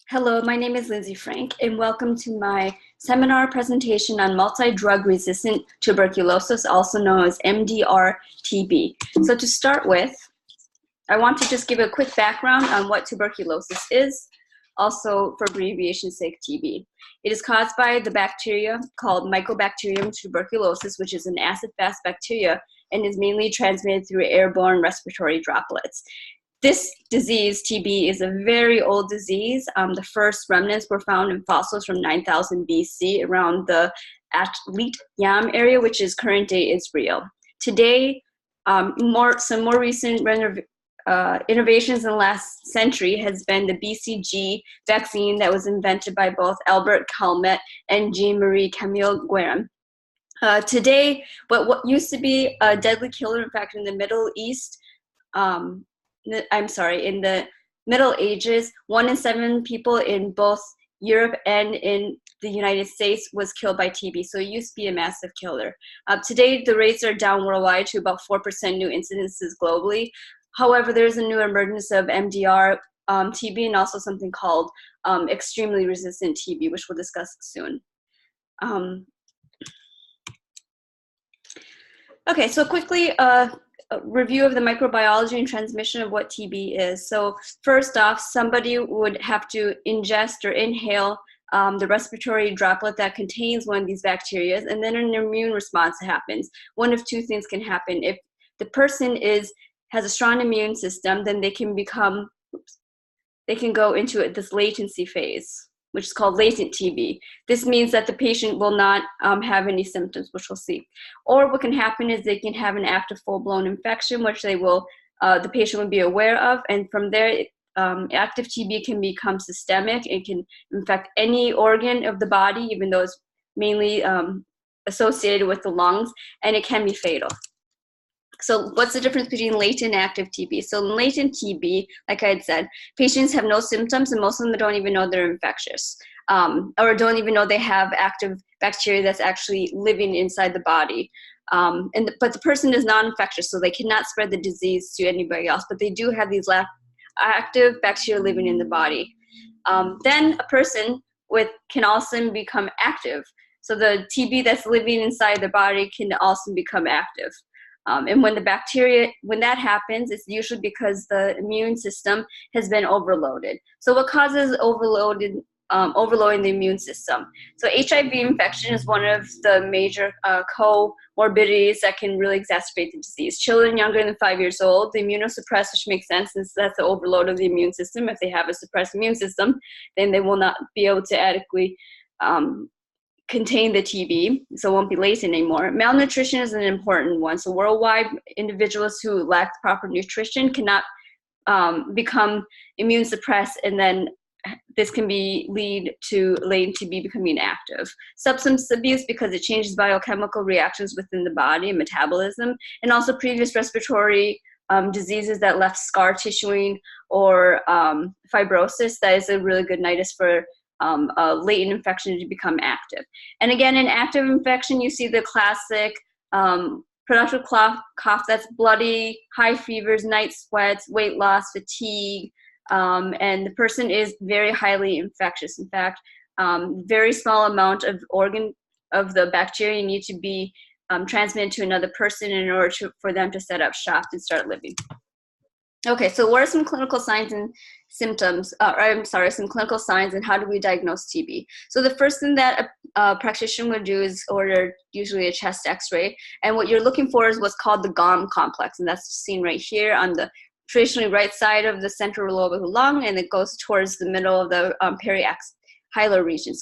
Hello, my name is Lindsay and welcome to my seminar presentation on multi-drug resistant tuberculosis, also known as MDR TB. So to start with, I want to just give a quick background on what tuberculosis is, also for abbreviation's sake, TB. It is caused by the bacteria called Mycobacterium tuberculosis, which is an acid-fast bacteria and is mainly transmitted through airborne respiratory droplets. This disease, TB, is a very old disease. The first remnants were found in fossils from 9000 BC around the Atlit Yam area, which is current-day Israel. Today, some more recent innovations in the last century has been the BCG vaccine that was invented by both Albert Calmet and Jean-Marie Camille Guerin. Today, what used to be a deadly killer, in fact, in the Middle East, in the Middle Ages, 1 in 7 people in both Europe and in the United States was killed by TB, so it used to be a massive killer. Today, the rates are down worldwide to about 4% new incidences globally. However, there's a new emergence of MDR TB and also something called extremely resistant TB, which we'll discuss soon. Okay, so quickly, a review of the microbiology and transmission of what TB is. So first off, somebody would have to ingest or inhale the respiratory droplet that contains one of these bacteria, and then an immune response happens. One of two things can happen. If the person has a strong immune system, then they can go into this latency phase, which is called latent TB. This means that the patient will not have any symptoms, which we'll see. Or what can happen is they can have an active full-blown infection, which the patient will be aware of, and from there, active TB can become systemic. It can infect any organ of the body, even though it's mainly associated with the lungs, and it can be fatal. So what's the difference between latent and active TB? So in latent TB, like I had said, patients have no symptoms and most of them don't even know they're infectious or don't even know they have active bacteria that's actually living inside the body. But the person is non-infectious, so they cannot spread the disease to anybody else, but they do have these active bacteria living in the body. Then a person can also become active. So the TB that's living inside the body can also become active. And when that happens, it's usually because the immune system has been overloaded. So what causes overloading the immune system? So HIV infection is one of the major comorbidities that can really exacerbate the disease. Children younger than 5 years old, the immunosuppressed, which makes sense since that's the overload of the immune system. If they have a suppressed immune system, then they will not be able to adequately contain the TB, so it won't be latent anymore. Malnutrition is an important one. So worldwide, individuals who lack proper nutrition cannot become immune suppressed, and then this can lead to latent TB becoming active. Substance abuse, because it changes biochemical reactions within the body and metabolism, and also previous respiratory diseases that left scar tissuing or fibrosis. That is a really good nidus for a latent infection to become active. And again, in active infection, you see the classic productive cough that's bloody, high fevers, night sweats, weight loss, fatigue, and the person is very highly infectious. In fact, very small amount of the bacteria need to be transmitted to another person in order for them to set up shop and start living. Okay, so what are some clinical signs and symptoms, some clinical signs, and how do we diagnose TB? So the first thing that a practitioner would do is order usually a chest x-ray, and what you're looking for is what's called the GOM complex, and that's seen right here on the traditionally right side of the central lobe of the lung, and it goes towards the middle of the perihilar region,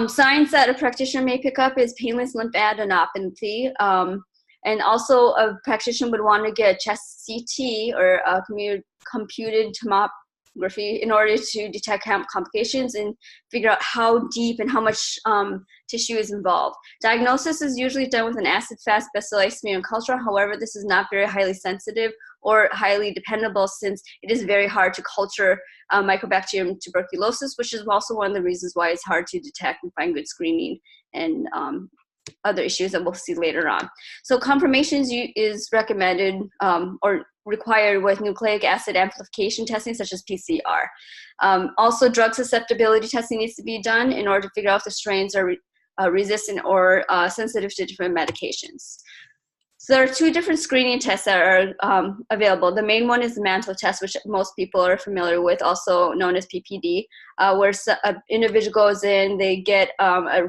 Signs that a practitioner may pick up is painless lymphadenopathy, and also a practitioner would want to get a chest CT or a computed tomography in order to detect complications and figure out how deep and how much tissue is involved. Diagnosis is usually done with an acid-fast bacillus smear culture. However, this is not very highly sensitive or highly dependable since it is very hard to culture Mycobacterium tuberculosis, which is also one of the reasons why it's hard to detect and find good screening and other issues that we'll see later on. So confirmations is recommended, or required with nucleic acid amplification testing, such as PCR. Also, drug susceptibility testing needs to be done in order to figure out if the strains are resistant or sensitive to different medications. So there are two different screening tests that are available. The main one is the mantle test, which most people are familiar with, also known as PPD, where an individual goes in, they get a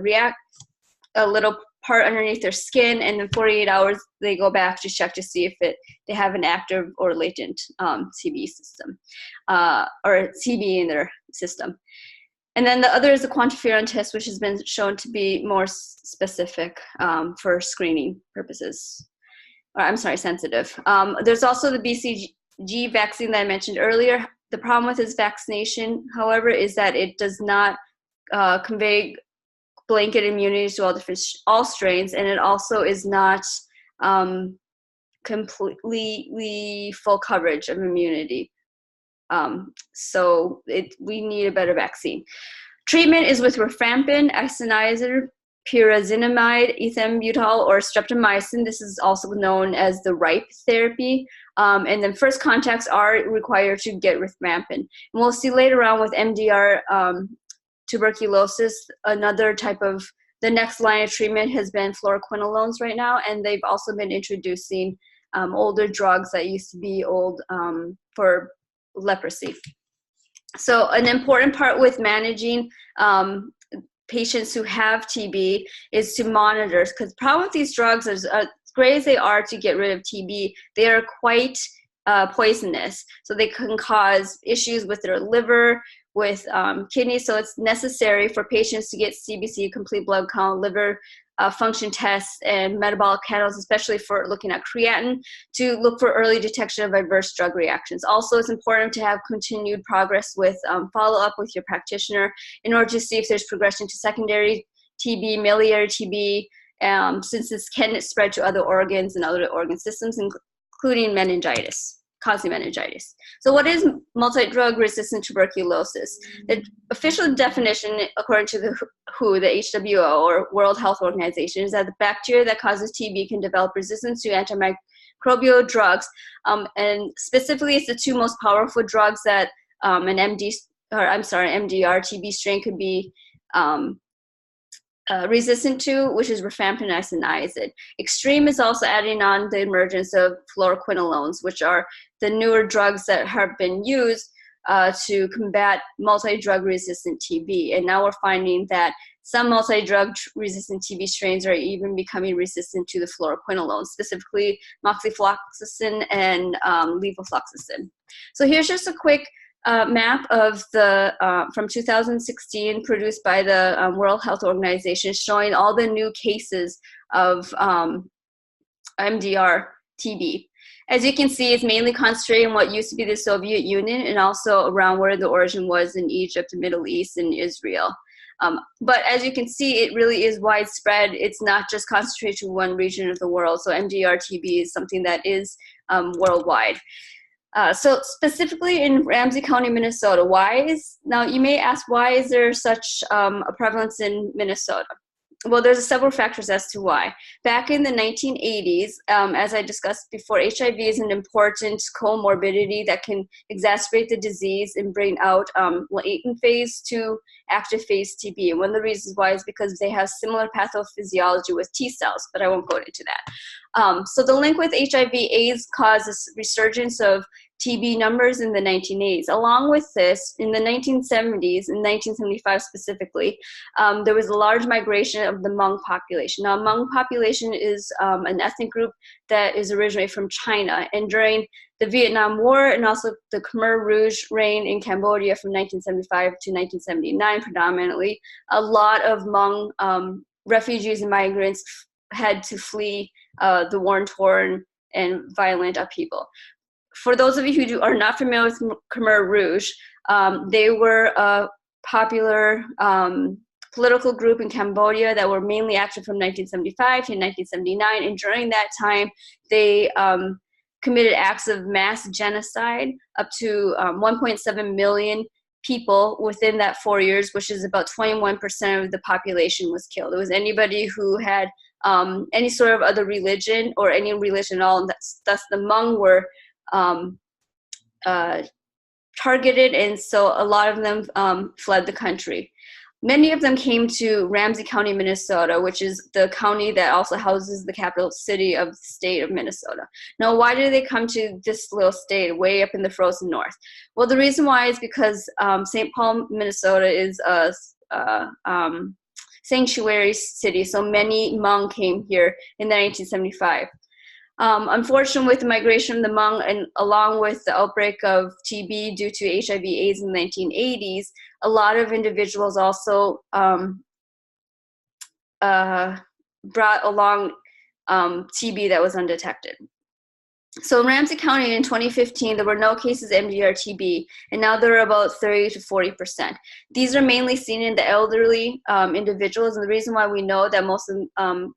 little part underneath their skin, and in 48 hours they go back to check to see if they have an active or latent TB system, or TB in their system. And then the other is the quantiferon test, which has been shown to be more specific for screening purposes. Or I'm sorry, sensitive. There's also the BCG vaccine that I mentioned earlier. The problem with this vaccination, however, is that it does not convey blanket immunity to all strains, and it also is not completely full coverage of immunity. So we need a better vaccine. Treatment is with rifampin, isoniazid, pyrazinamide, ethambutol, or streptomycin. This is also known as the RIPE therapy. And then first contacts are required to get rifampin. And we'll see later on with MDR tuberculosis, another type of, the next line of treatment has been fluoroquinolones right now, and they've also been introducing older drugs that used to be old for leprosy. So an important part with managing patients who have TB is to monitor, because the problem with these drugs is, as great as they are to get rid of TB, they are quite poisonous. So they can cause issues with their liver, with kidneys. So it's necessary for patients to get CBC, complete blood count, liver function tests, and metabolic panels, especially for looking at creatinine, to look for early detection of adverse drug reactions. Also, it's important to have continued progress with follow-up with your practitioner in order to see if there's progression to secondary TB, miliary TB, since this can spread to other organs and other organ systems, including meningitis, causing meningitis. So what is multi-drug resistant tuberculosis? The official definition, according to the WHO, the HWO, or World Health Organization, is that the bacteria that causes TB can develop resistance to antimicrobial drugs. And specifically, it's the two most powerful drugs that an MDR TB strain could be resistant to, which is rifampin and isoniazid. Extreme is also adding on the emergence of fluoroquinolones, which are the newer drugs that have been used to combat multi-drug resistant TB. And now we're finding that some multi-drug resistant TB strains are even becoming resistant to the fluoroquinolones, specifically moxifloxacin and levofloxacin. So here's just a quick map of the from 2016, produced by the World Health Organization, showing all the new cases of MDR TB. As you can see, it's mainly concentrated in what used to be the Soviet Union, and also around where the origin was in Egypt, the Middle East, and Israel. But as you can see, it really is widespread. It's not just concentrated to one region of the world. So MDR TB is something that is worldwide. So specifically in Ramsey County, Minnesota, now you may ask, why is there such a prevalence in Minnesota? Well, there's several factors as to why. Back in the 1980s, as I discussed before, HIV is an important comorbidity that can exacerbate the disease and bring out latent phase to active phase TB. And one of the reasons why is because they have similar pathophysiology with T cells, but I won't go into that. So the link with HIV/AIDS caused this resurgence of TB numbers in the 1980s. Along with this, in the 1970s, in 1975 specifically, there was a large migration of the Hmong population. Now, Hmong population is an ethnic group that is originally from China. And during the Vietnam War and also the Khmer Rouge reign in Cambodia from 1975 to 1979 predominantly, a lot of Hmong refugees and migrants had to flee the war-torn and violent upheaval. For those of you who are not familiar with Khmer Rouge, they were a popular political group in Cambodia that were mainly active from 1975 to 1979. And during that time, they committed acts of mass genocide. Up to 1.7 million people within that 4 years, which is about 21% of the population, was killed. It was anybody who had any sort of other religion or any religion at all. And thus the Hmong were targeted, and so a lot of them fled the country. Many of them came to Ramsey County, Minnesota, which is the county that also houses the capital city of the state of Minnesota. Now, why did they come to this little state way up in the frozen north? Well, the reason why is because St. Paul, Minnesota is a sanctuary city, so many Hmong came here in 1975. Unfortunately, with the migration of the Hmong and along with the outbreak of TB due to HIV/AIDS in the 1980s, a lot of individuals also brought along TB that was undetected. So in Ramsey County in 2015, there were no cases of MDR TB, and now there are about 30 to 40%. These are mainly seen in the elderly individuals, and the reason why we know that most of them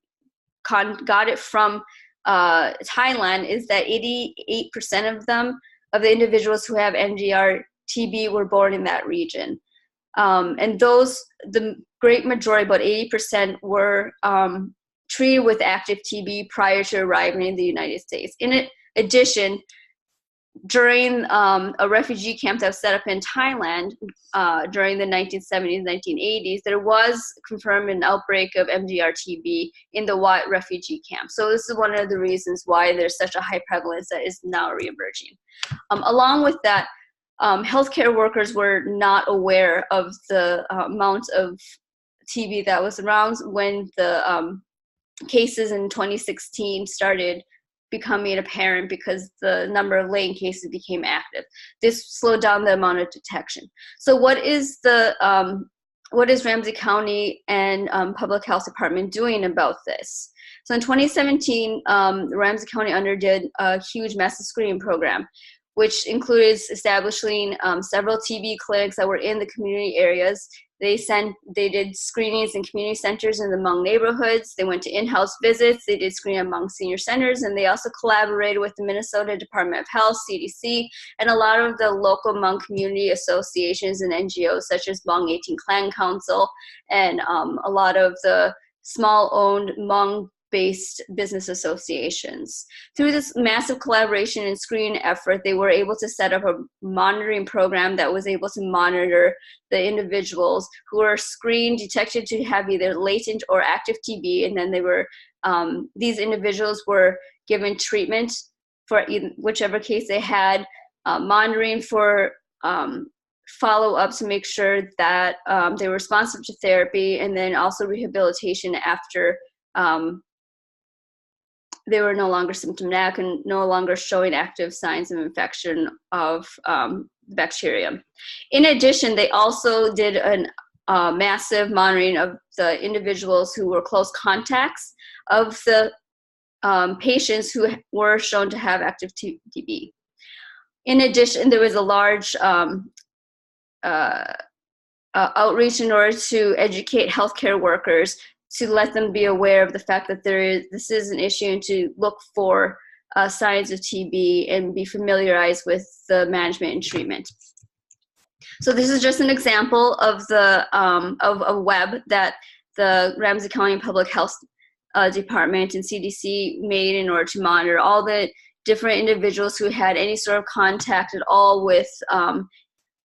got it from Thailand is that 88% of them, of the individuals who have MDR TB, were born in that region. And the great majority, about 80%, were treated with active TB prior to arriving in the United States. In addition, during a refugee camp that was set up in Thailand during the 1970s, 1980s, there was confirmed an outbreak of MDR TB in the Wat refugee camp. So this is one of the reasons why there's such a high prevalence that is now reemerging. Along with that, healthcare workers were not aware of the amount of TB that was around when the cases in 2016 started becoming apparent because the number of latent cases became active. This slowed down the amount of detection. So what is Ramsey County and Public Health Department doing about this? So in 2017, Ramsey County underdid a huge massive screening program, which included establishing several TB clinics that were in the community areas. They did screenings in community centers in the Hmong neighborhoods. They went to in-house visits. They did screening among senior centers, and they also collaborated with the Minnesota Department of Health, CDC, and a lot of the local Hmong community associations and NGOs, such as Hmong 18 Clan Council, and a lot of the small-owned Hmong-based business associations. Through this massive collaboration and screening effort, they were able to set up a monitoring program that was able to monitor the individuals who were screened, detected to have either latent or active TB, and then these individuals were given treatment for whichever case they had, monitoring for follow-up to make sure that they were responsive to therapy, and then also rehabilitation after they were no longer symptomatic and no longer showing active signs of infection of bacteria. In addition, they also did a massive monitoring of the individuals who were close contacts of the patients who were shown to have active TB. In addition, there was a large outreach in order to educate healthcare workers to let them be aware of the fact that this is an issue, and to look for signs of TB and be familiarized with the management and treatment. So this is just an example of a web that the Ramsey County Public Health Department and CDC made in order to monitor all the different individuals who had any sort of contact at all with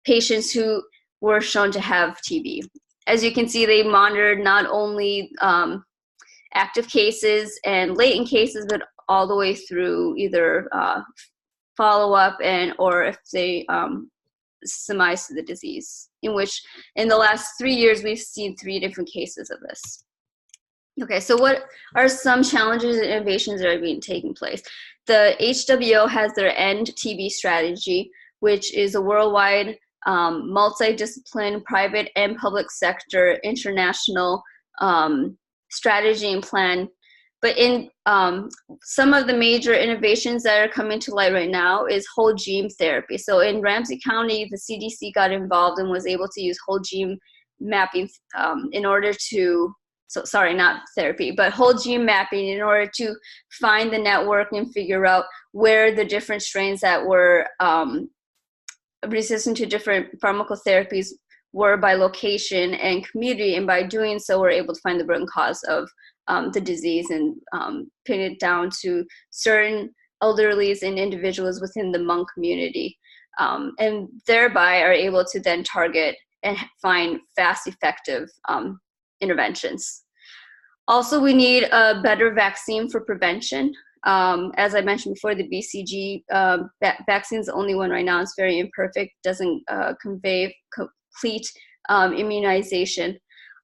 patients who were shown to have TB. As you can see, they monitored not only active cases and latent cases, but all the way through either follow-up or if they surmise to the disease, in which in the last 3 years, we've seen 3 different cases of this. Okay, so what are some challenges and innovations that are taking place? The HWO has their End TB strategy, which is a worldwide multidiscipline, private and public sector, international strategy and plan. But in some of the major innovations that are coming to light right now is whole genome therapy. So in Ramsey County, the CDC got involved and was able to use whole genome mapping in order to, not therapy, but whole genome mapping in order to find the network and figure out where the different strains that were resistant to different pharmacotherapies were by location and community, and by doing so we're able to find the root cause of the disease and pin it down to certain elderlies and individuals within the Hmong community, and thereby are able to then target and find fast, effective interventions. Also, we need a better vaccine for prevention. As I mentioned before, the BCG vaccine is the only one right now. It's very imperfect, doesn't convey complete immunization.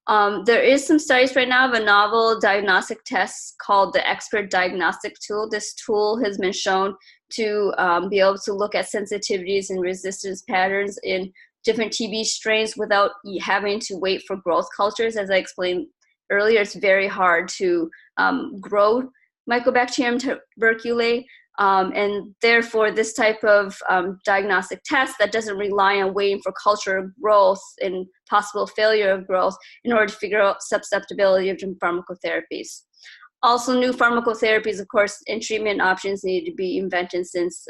There is some studies right now of a novel diagnostic test called the Expert Diagnostic Tool. This tool has been shown to be able to look at sensitivities and resistance patterns in different TB strains without having to wait for growth cultures. As I explained earlier, it's very hard to grow Mycobacterium tuberculosis, and therefore this type of diagnostic test that doesn't rely on waiting for culture growth and possible failure of growth in order to figure out susceptibility of pharmacotherapies. Also, new pharmacotherapies, of course, and treatment options need to be invented, since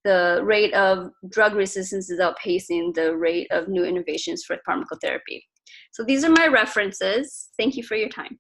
the rate of drug resistance is outpacing the rate of new innovations for pharmacotherapy. So these are my references. Thank you for your time.